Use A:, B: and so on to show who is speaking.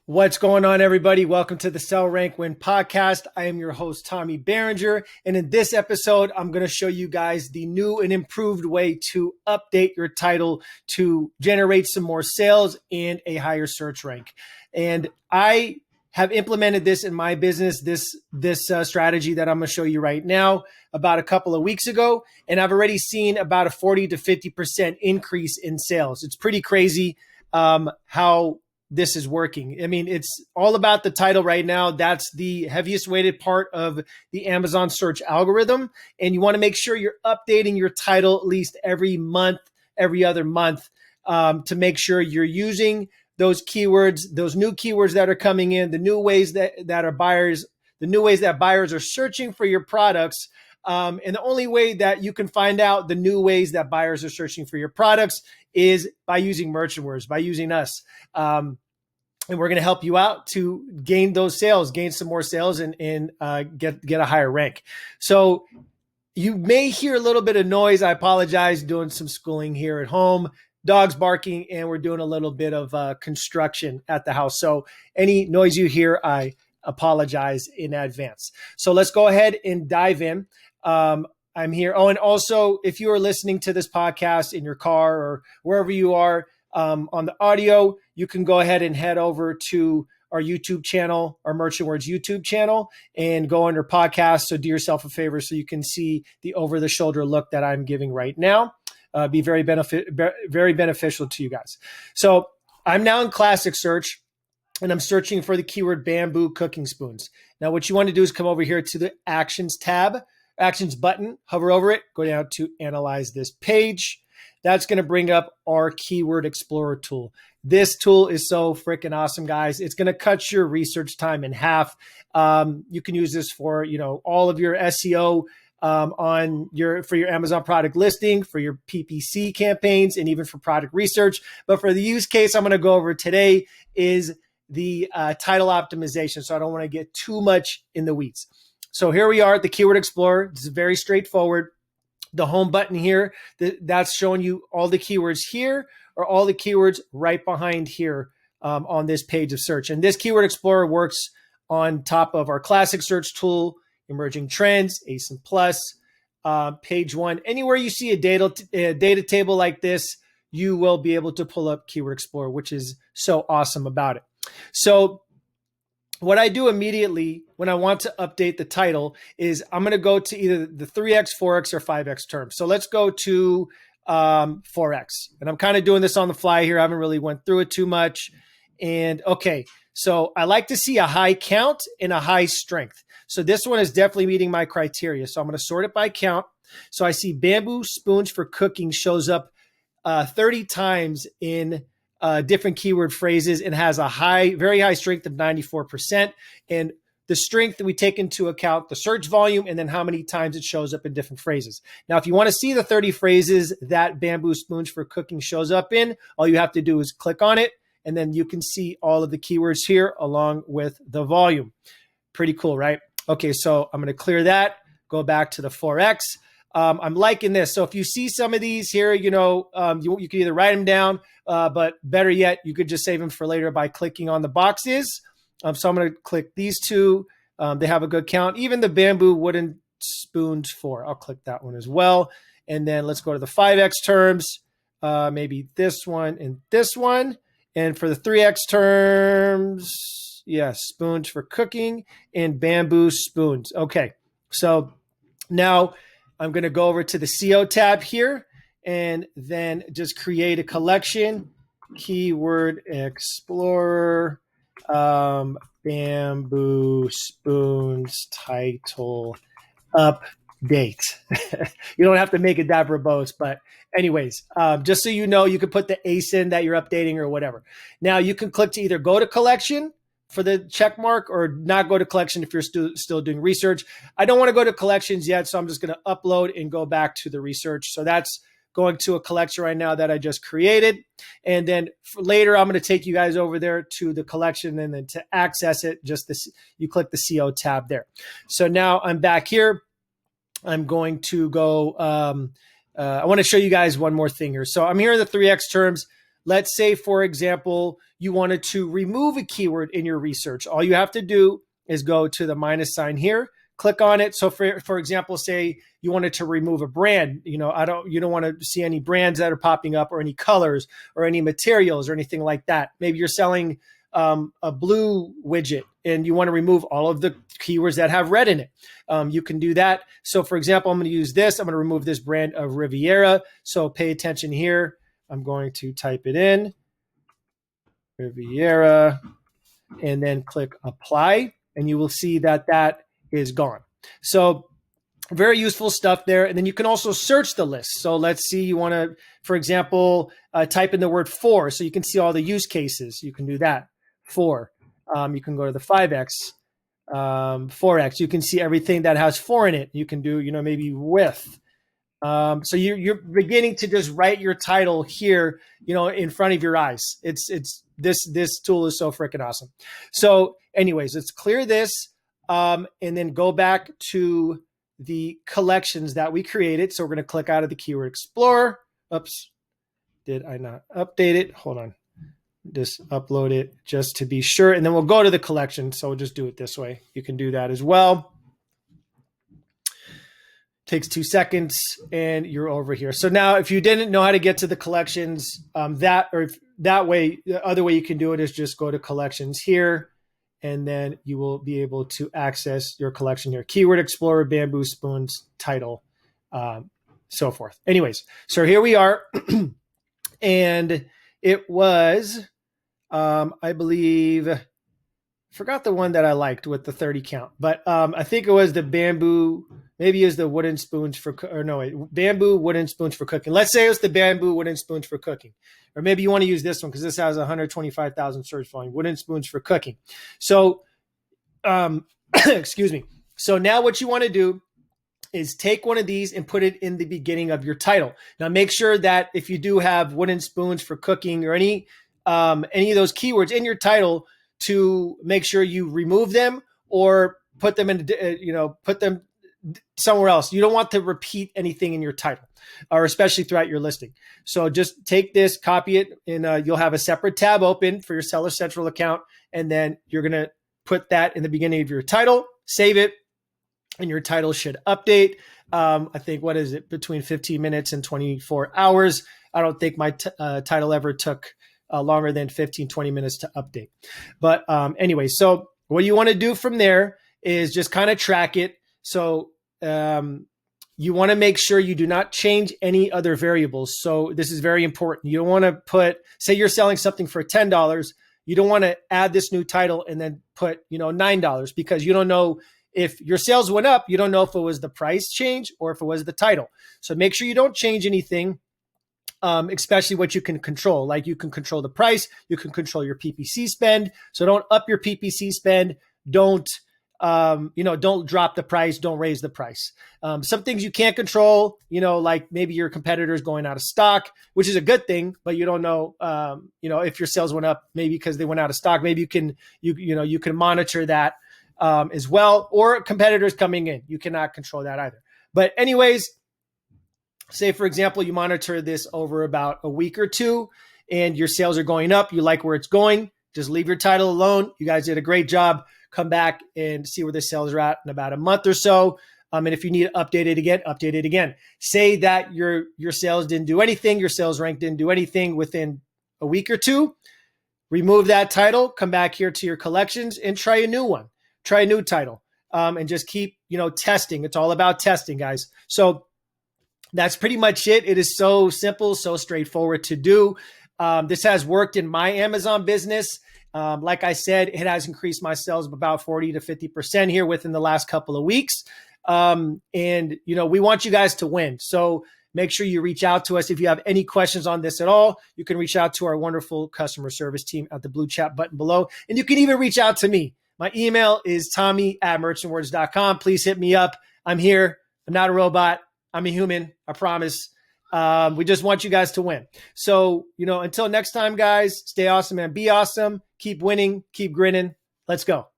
A: What's going on, everybody? Welcome to the Sell Rank Win podcast. I am your host, Tommy Berenger. And in this episode, I'm going to show you guys the new and improved way to update your title to generate some more sales and a higher search rank. And I have implemented this in my business, this strategy that I'm going to show you right now about a couple of weeks ago. And I've already seen about a 40 to 50% increase in sales. It's pretty crazy how this is working. I mean, it's all about the title right now. That's the heaviest weighted part of the Amazon search algorithm. And you want to make sure you're updating your title at least every month, every other month, to make sure you're using those keywords, those new keywords that are coming in, the new ways that buyers are searching for your products. And the only way that you can find out the new ways that buyers are searching for your products is by using Merchant Words, by using us. And we're going to help you out to gain those sales, gain some more sales, and get a higher rank. So you may hear a little bit of noise. I apologize, doing some schooling here at home, dogs barking, and we're doing a little bit of construction at the house. So any noise you hear, I apologize in advance. So let's go ahead and dive in. I'm here. Oh, and also, if you are listening to this podcast in your car or wherever you are on the audio, you can go ahead and head over to our YouTube channel, our Merchant Words YouTube channel, and go under podcasts. So do yourself a favor so you can see the over-the-shoulder look that I'm giving right now. Be very beneficial to you guys. So I'm now in Classic Search, and I'm searching for the keyword bamboo cooking spoons. Now, what you want to do is come over here to the Actions tab, Actions button, hover over it, go down to Analyze this page. That's going to bring up our Keyword Explorer tool. This tool is so freaking awesome, guys. It's going to cut your research time in half. You can use this for, all of your SEO for your Amazon product listing, for your PPC campaigns, and even for product research. But for the use case I'm going to go over today is the title optimization. So I don't want to get too much in the weeds. So here we are at the Keyword Explorer. This is very straightforward. The home button here, that's showing you all the keywords here or all the keywords right behind here on this page of search. And this Keyword Explorer works on top of our Classic Search tool, Emerging Trends, ASIN Plus, Page One. Anywhere you see a data table like this, you will be able to pull up Keyword Explorer, which is so awesome about it. So what I do immediately when I want to update the title is I'm going to go to either the 3X, 4X, or 5X terms. So let's go to 4X. And I'm kind of doing this on the fly here. I haven't really went through it too much. And okay, so I like to see a high count and a high strength. So this one is definitely meeting my criteria. So I'm going to sort it by count. So I see bamboo spoons for cooking shows up 30 times in different keyword phrases and has a very high strength of 94%. And the strength that we take into account the search volume and then how many times it shows up in different phrases. Now, if you want to see the 30 phrases that bamboo spoons for cooking shows up in, all you have to do is click on it, and then you can see all of the keywords here along with the volume. Pretty cool, right? Okay, so I'm going to clear that, go back to the 4X. I'm liking this. So if you see some of these here, you can either write them down, but better yet, you could just save them for later by clicking on the boxes. So I'm going to click these two. They have a good count. Even the bamboo wooden spoons 4. I'll click that one as well. And then let's go to the 5X terms, maybe this one and this one. And for the 3X terms, yes, spoons for cooking and bamboo spoons. Okay, so now I'm going to go over to the SEO tab here and then just create a collection, Keyword Explorer, bamboo spoons title update. You don't have to make it that verbose, but anyways, just so you know, you can put the ASIN that you're updating or whatever. Now you can click to either go to collection for the check mark or not go to collection if you're still doing research. I don't want to go to collections yet, so I'm just going to upload and go back to the research. So that's going to a collection right now that I just created. And then later, I'm going to take you guys over there to the collection, and then to access it, you click the CO tab there. So now I'm back here. I'm going to go, I want to show you guys one more thing here. So I'm here in the 3X terms. let's say, for example, you wanted to remove a keyword in your research. All you have to do is go to the minus sign here, click on it. So for example, say you wanted to remove a brand, you don't want to see any brands that are popping up or any colors or any materials or anything like that. Maybe you're selling a blue widget and you want to remove all of the keywords that have red in it. You can do that. So for example, I'm going to use this. I'm going to remove this brand of Riviera. So pay attention here. I'm going to type it in, Riviera, and then click apply. And you will see that that is gone. So very useful stuff there. And then you can also search the list. So let's see, you want to, for example, type in the word for, so you can see all the use cases. You can do that. For. You can go to the 5X, 4X. You can see everything that has for in it. You can do, maybe with. So you're beginning to just write your title here, in front of your eyes. This tool is so freaking awesome. So anyways, let's clear this and then go back to the collections that we created. So we're going to click out of the Keyword Explorer. Oops, did I not update it? Hold on. Just upload it just to be sure. And then we'll go to the collection. So we'll just do it this way. You can do that as well. Takes 2 seconds and you're over here. So now if you didn't know how to get to the collections, the other way you can do it is just go to collections here, and then you will be able to access your collection here. Keyword Explorer, Bamboo Spoons, title, so forth. Anyways, so here we are. And it was, I believe, forgot the one that I liked with the 30 count, but I think it was the bamboo, maybe it was the wooden spoons bamboo wooden spoons for cooking. Let's say it was the bamboo wooden spoons for cooking. Or maybe you want to use this one because this has 125,000 search volume, wooden spoons for cooking. So, excuse me. So now what you want to do is take one of these and put it in the beginning of your title. Now make sure that if you do have wooden spoons for cooking or any of those keywords in your title, to make sure you remove them or put them in, put them somewhere else. You don't want to repeat anything in your title, or especially throughout your listing. So just take this, copy it, and you'll have a separate tab open for your Seller Central account. And then you're going to put that in the beginning of your title, save it, and your title should update. I think, between 15 minutes and 24 hours. I don't think my title ever took longer than 15, 20 minutes to update. But anyway, so what you want to do from there is just kind of track it. So you want to make sure you do not change any other variables. So this is very important. You don't want to say you're selling something for $10. You don't want to add this new title and then put, $9, because you don't know if your sales went up. You don't know if it was the price change or if it was the title. So make sure you don't change anything. Especially what you can control. Like you can control the price, you can control your PPC spend. So don't up your PPC spend. Don't drop the price. Don't raise the price. Some things you can't control, like maybe your competitor's going out of stock, which is a good thing, but you don't know, if your sales went up, maybe because they went out of stock. Maybe you can monitor that as well, or competitors coming in. You cannot control that either. But anyways, say, for example, you monitor this over about a week or two and your sales are going up. You like where it's going. Just leave your title alone. You guys did a great job. Come back and see where the sales are at in about a month or so. And if you need to update it again. Say that your sales didn't do anything. Your sales rank didn't do anything within a week or two. Remove that title. Come back here to your collections and try a new one. Try a new title and just keep, testing. It's all about testing, guys. So that's pretty much it. It is so simple, so straightforward to do. This has worked in my Amazon business. Like I said, it has increased my sales of about 40 to 50% here within the last couple of weeks. And we want you guys to win. So make sure you reach out to us. If you have any questions on this at all, you can reach out to our wonderful customer service team at the blue chat button below. And you can even reach out to me. My email is tommy@merchantwords.com. Please hit me up. I'm here. I'm not a robot. I'm a human, I promise. We just want you guys to win. So, until next time, guys, stay awesome and be awesome. Keep winning, keep grinning. Let's go.